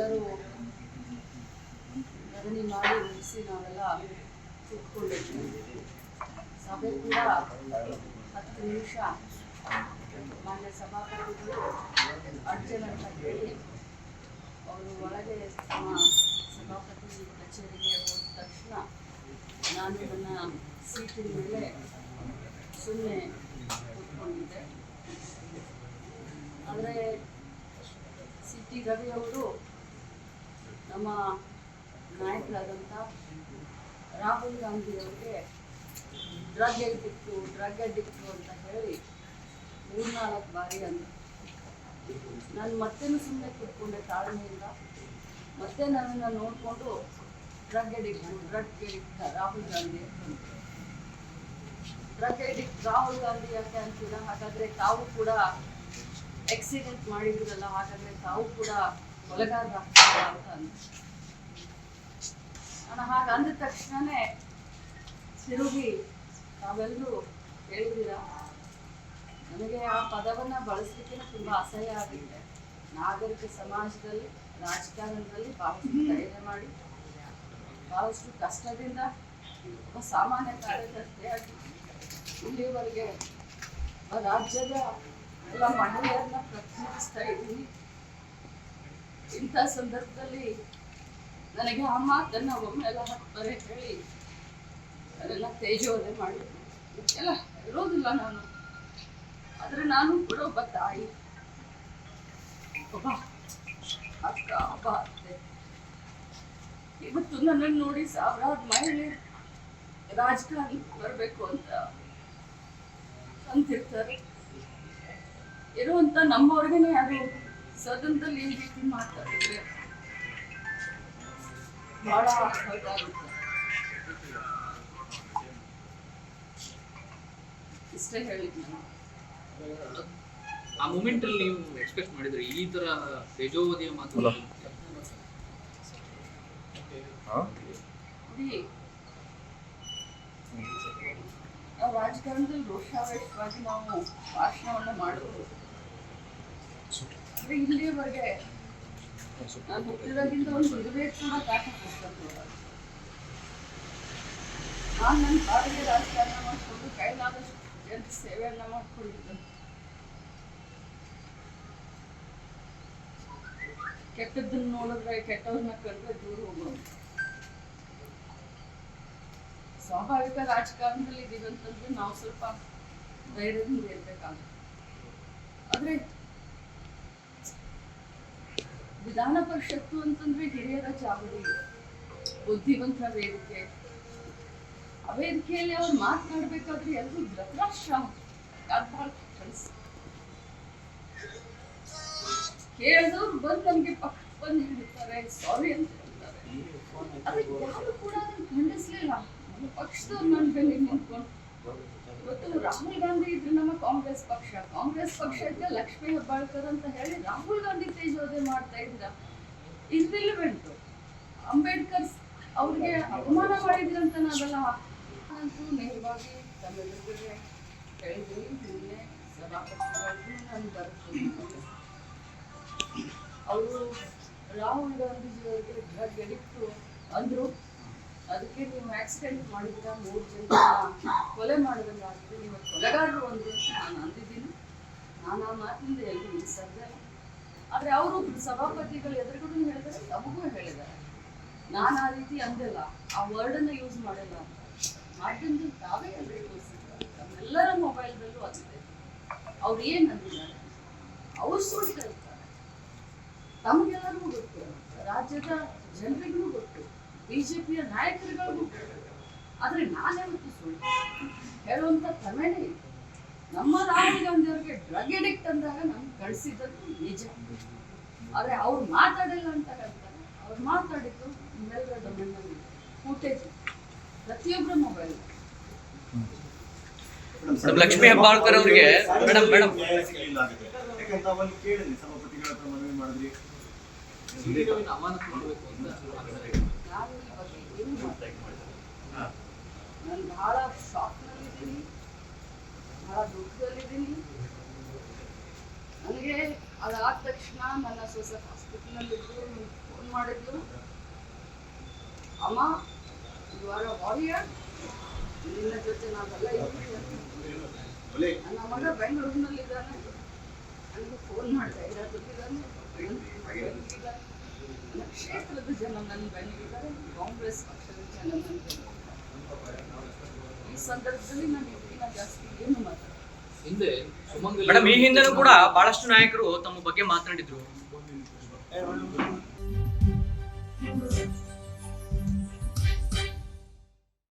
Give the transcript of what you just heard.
ಎಲ್ಲರೂ ಧರಣಿ ಮಾಡಿ ಮುಗಿಸಿ ನಾವೆಲ್ಲ ಕೂತ್ಕೊಂಡಿದ್ವಿ. ಸಭೆ ಕೂಡ 10 ನಿಮಿಷ ಮಾನ್ಯ ಸಭಾಪತಿಗಳು ಅರ್ಜೆಂಟ್ ಅಂತ ಹೇಳಿ ಅವರು ಒಳಗೆ ತಮ್ಮ ಸಭಾಪತಿ ಕಚೇರಿಗೆ ಹೋದ ತಕ್ಷಣ ನಾನು ನನ್ನ ಸೀಟಿನ ಮೇಲೆ ಸುಮ್ಮನೆ ಕೂತ್ಕೊಂಡಿದ್ದೆ. ಆದರೆ ಸಿ ಟಿ ರವಿ ಅವರು ನಮ್ಮ ನಾಯಕರಾದಂಥ ರಾಹುಲ್ ಗಾಂಧಿ ಅವರಿಗೆ ಡ್ರಗ್ ಅಡಿಕ್ಟು ಅಂತ ಹೇಳಿ 3-4 ಬಾರಿ ಅಂದರು. ನಾನು ಮತ್ತೇನು ಸುಮ್ಮನೆ ಕೂತ್ಕೊಂಡೆ ತಾಳ್ಮೆಯಿಂದ. ಮತ್ತೆ ನನ್ನನ್ನು ನೋಡಿಕೊಂಡು ಡ್ರಗ್ ಎಡಿಕ್ಟ್ ರಾಹುಲ್ ಗಾಂಧಿ ರಾಹುಲ್ ಗಾಂಧಿ ಯಾಕೆ ಅಂತೀರ? ಹಾಗಾದರೆ ತಾವು ಕೂಡ ಆಕ್ಸಿಡೆಂಟ್ ಮಾಡಿದ್ರಲ್ಲ, ಹಾಗಾದರೆ ತಾವು ಕೂಡ ಕೊಲೆಗಾರರಾಗ್ತೀರ ಅಂತ ಅಂದ. ನಾನು ಹಾಗೆ ಅಂದ ತಕ್ಷಣವೇ ತಿರುಗಿ ತಾವೆಲ್ಲರೂ ಹೇಳಿದ್ದೀರಾ, ನನಗೆ ಆ ಪದವನ್ನು ಬಳಸಲಿಕ್ಕೆ ತುಂಬ ಅಸಹ್ಯ ಆಗಿದೆ. ನಾಗರಿಕ ಸಮಾಜದಲ್ಲಿ, ರಾಜಕಾರಣದಲ್ಲಿ ಬಹಳಷ್ಟು ಧೈರ್ಯ ಮಾಡಿ ಬಹಳಷ್ಟು ಕಷ್ಟದಿಂದ ಒಬ್ಬ ಸಾಮಾನ್ಯ ಕಾರ್ಯಕರ್ತೆಯಾಗಿ ಇಲ್ಲಿವರೆಗೆ ರಾಜ್ಯದ ಎಲ್ಲ ಮಹಿಳೆಯರನ್ನ ಪ್ರತಿನಿಧಿಸ್ತಾ ಇದ್ದೀನಿ. ಇಂಥ ಸಂದರ್ಭದಲ್ಲಿ ನನಗೆ ಆ ಮಾತನ್ನು ಒಮ್ಮೆಲ್ಲ 10 ಬಾರಿ ಹೇಳಿ ಅದೆಲ್ಲ ತೇಜೋವಧೆ ಮಾಡಿದ್ರು. ಎಲ್ಲ ಇರೋದಿಲ್ಲ ನಾನು, ಆದರೆ ನಾನು ಕೂಡ ಒಬ್ಬ ತಾಯಿ, ಒಬ್ಬ ಅಕ್ಕ, ಒಬ್ಬ ಅತ್ತೆ. ಇವತ್ತು ನನ್ನನ್ನು ನೋಡಿ ಸಾವಿರಾರು ಮಹಿಳೆ ರಾಜಕಾರಣ ಬರಬೇಕು ಅಂತ ಅಂತಿರ್ತಾರೆ. ಇರುವಂತ ನಮ್ಮವ್ರಿಗೇನೆ ಯಾರು ಸದನದಲ್ಲಿ ಈ ರೀತಿ ಮಾತಾಡಿದ್ರೆ ಬಹಳ ಹೊರಟಾಗುತ್ತೆ. ಇಷ್ಟೇ ಹೇಳಿದ್ದೆ ನಾನು. ಆ ಮೂಮೆಂಟ್ ಅಲ್ಲಿ ನೀವು ಎಕ್ಸ್ಪೆಕ್ಟ್ ಮಾಡಿದ್ರೆ ಈ ತರ ತೇಜೋವಧಿಯ ಮಾತು? ನಾವು ರಾಜಕಾರಣದಲ್ಲಿ ರೋಷಾವೇಶವಾಗಿ ನಾವು ಭಾಷಣವನ್ನು ಮಾಡಬಹುದು. ಅಂದ್ರೆ ಇಲ್ಲಿಯವರೆಗೆ ನಾನು ಹುಟ್ಟಿದಾಗಿಂದ ಒಂದು ಇರುವೆ ಕೂಡ ಕಾಟ ಕೊಡ್ಕೊಂಡು ನಾನು ನನ್ನ ಬಾಡಿಗೆ ರಾಜಕಾರಣ ಮಾಡಿಕೊಂಡು ಕೈಲಾದಷ್ಟು ಜನರ ಸೇವೆಯನ್ನ ಮಾಡ್ಕೊಂಡಿದ್ದೆ. ಕೆಟ್ಟದ್ದನ್ನು ನೋಡಿದ್ರೆ, ಕೆಟ್ಟವ್ರನ್ನ ಕಂಡ್ರೆ ದೂರ ಹೋಗೋದು. ಸ್ವಾಭಾವಿಕ ರಾಜಕಾರಣದಲ್ಲಿ ಇದೀವಿ ಅಂತಂದ್ರೆ ನಾವು ಸ್ವಲ್ಪ ಧೈರ್ಯದಿಂದ ಇರ್ಬೇಕಾಗುತ್ತೆ. ಆದ್ರೆ ವಿಧಾನ ಪರಿಷತ್ತು ಅಂತಂದ್ರೆ ಹಿರಿಯರ ಚಾವಡಿ, ಬುದ್ಧಿವಂತರ ವೇದಿಕೆ. ಆ ವೇದಿಕೆಯಲ್ಲಿ ಅವ್ರು ಮಾತನಾಡ್ಬೇಕಾದ್ರೆ ಎಲ್ಲರೂ ಧೃತರಾಷ್ಟ್ರ ಕೇಳಿದವ್ರು ಬಂದು ನಮ್ಗೆ ಪಕ್ಕ ಬಂದು ಹೇಳ್ತಾರೆ, ಸಾರಿ ಅಂತ ಹೇಳ್ತಾರೆ. ಅದಕ್ಕೆ ಯಾರು ಕೂಡ ಅದನ್ನು ಖಂಡಿಸ್ಲಿಲ್ಲ. ನಮ್ಮ ಪಕ್ಷದವ್ರು ನನ್ನ ಬೆನ್ನಿಗೆ ನಿಂತ್ಕೊಂಡು, ಇವತ್ತು ರಾಹುಲ್ ಗಾಂಧಿ ಇದ್ರೆ ನಮ್ಮ ಕಾಂಗ್ರೆಸ್ ಪಕ್ಷ ಇದ್ರೆ ಲಕ್ಷ್ಮೀ ಹೆಬ್ಬಾಳ್ಕರ್ ಅಂತ ಹೇಳಿ ರಾಹುಲ್ ಗಾಂಧಿ ತೇಜೋವಧೆ ಮಾಡ್ತಾ ಇದ್ರ ಇರ್ರಿಲಿವೆಂಟ್. ಅಂಬೇಡ್ಕರ್ ಅವ್ರಿಗೆ ಅವಮಾನ ಮಾಡಿದ್ರಂತ ನಾವೆಲ್ಲ ಅಂತೂ ನೇರವಾಗಿ ತಮ್ಮೆಲ್ಲರಿಗೆ ಹೇಳಿದ್ದೀನಿ. ನಿನ್ನೆ ಸಭಾಪತಿಗಳಿಗೂ ನಾನು ಬರ್ತೀನಿ. ಅವರು ರಾಹುಲ್ ಗಾಂಧೀಜಿಯವರಿಗೆ ಡ್ರಗ್ ಅಡಿಕ್ಟು ಅಂದರು. ಅದಕ್ಕೆ ನೀವು ಆಕ್ಸಿಡೆಂಟ್ ಮಾಡಿದ್ರ, 3 ಜನ ಕೊಲೆ ಮಾಡಿದಂಗಾಗಿದೆ, ನೀವು ಕೊಲೆಗಾರರು ಅಂದರು ಅಂತ ನಾನು ಅಂದಿದ್ದೀನಿ. ನಾನು ಆ ಮಾತಿಂದ ಎಲ್ಲಿ ನಿಲ್ಲಿಸಲ್ಲ. ಆದರೆ ಅವರು ಸಭಾಪತಿಗಳು ಎದುರುಗಡೆ ಹೇಳಿದರೆ ತಮಗೂ ಹೇಳಿದ್ದಾರೆ. ನಾನು ಆ ರೀತಿ ಅಂದಿಲ್ಲ, ಆ ವರ್ಡನ್ನು ಯೂಸ್ ಮಾಡಿಲ್ಲ ಅಂತ. ಮಾಧ್ಯಮದಲ್ಲಿ ತಾವೇ ಎಲ್ಲರೂ ತೋರಿಸಿದ್ದಾರೆ, ತಮ್ಮೆಲ್ಲರ ಮೊಬೈಲ್ದಲ್ಲೂ ಆಗಿದೆ. ಅವ್ರು ಏನು ಅಂದಿದ್ದಾರೆ, ಅವ್ರು ಸುಳ್ಳು ಹೇಳ್ತಾರೆ. ತಮಗೆಲ್ಲರಿಗೂ ಗೊತ್ತು, ರಾಜ್ಯದ ಜನರಿಗೂ ಗೊತ್ತು, ಬಿಜೆಪಿಯ ನಾಯಕರುಗಳಿಗೂ ಗೊತ್ತು. ಆದರೆ ನಾನ್ಯಾವತ್ತು ಸುಳ್ಳು ಹೇಳುವಂಥ ಕ್ರಮೇನೇ ಇದೆ. ನಮ್ಮ ರಾಹುಲ್ ಗಾಂಧಿ ಅವರಿಗೆ ಡ್ರಗ್ ಅಡಿಕ್ಟ್ ಅಂದಾಗ ನಮ್ಗೆ ಕಳಿಸಿದ್ದದ್ದು ನಿಜ. ಆದರೆ ಅವ್ರು ಮಾತಾಡಿಲ್ಲ ಅಂತ ಹೇಳ್ತಾರೆ. ಅವ್ರು ಮಾತಾಡಿದ್ದು ನಿಮ್ಮೆಲ್ಲರ ಡೊಮೇನ್ನಲ್ಲಿ ಫುಟೇಜ್ ಪ್ರತಿಯೊಬ್ಬರ ಮೊಬೈಲ್. ಲಕ್ಷ್ಮೀ ಹೆಬ್ಬಾಳ್ಕರ್ ಅವರಿಗೆ ಮೇಡಮ್ ನಾನು ಬಹಳ ಶಾಕ್ನಲ್ಲಿದ್ದೀನಿ, ಬಹಳ ದುಃಖದಲ್ಲಿದ್ದೀನಿ. ನನಗೆ ಅದಾದ ತಕ್ಷಣ ನನ್ನ ಸೊಸೆ ಹಾಸ್ಪಿಟಲ್ನಲ್ಲಿದ್ದು ಫೋನ್ ಮಾಡಿದ್ರು, ಅಮ್ಮ ಯು ಆರ್ ಅ ವಾರಿಯರ್, ನಿನ್ನ ಜೊತೆ ನಾವೆಲ್ಲ ಇದ್ದೀವಿ ಅಂತ. ನನ್ನ ಮಗ ಬೆಂಗಳೂರಿನಲ್ಲಿದ್ದಾನೆ, ನನಗೆ ಫೋನ್ ಮಾಡಿದೆ, ಇರೋದಿದ್ದಾನೆ, ನನ್ನ ಕ್ಷೇತ್ರದ ಜನ ನನ್ನ ಬೆನ್ನಿಗಿದ್ದಾರೆ, ಕಾಂಗ್ರೆಸ್ ಪಕ್ಷದ ಜನ ನನ್ನ ಬೆನ್ನಿಗಿದ್ದಾರೆ. ಈ ಸಂದರ್ಭದಲ್ಲಿ ನಾನು ಇದಕ್ಕಿಂತ ಜಾಸ್ತಿ ಏನು ಮಾತಾಡ್ತೀನಿ. ಹಿಂದೆ ಸುಮಂಗಲಿ ಮೇಡಮ್, ಈ ಹಿಂದೆನೂ ಕೂಡ ಬಹಳಷ್ಟು ನಾಯಕರು ತಮ್ಮ ಬಗ್ಗೆ ಮಾತನಾಡಿದ್ರು.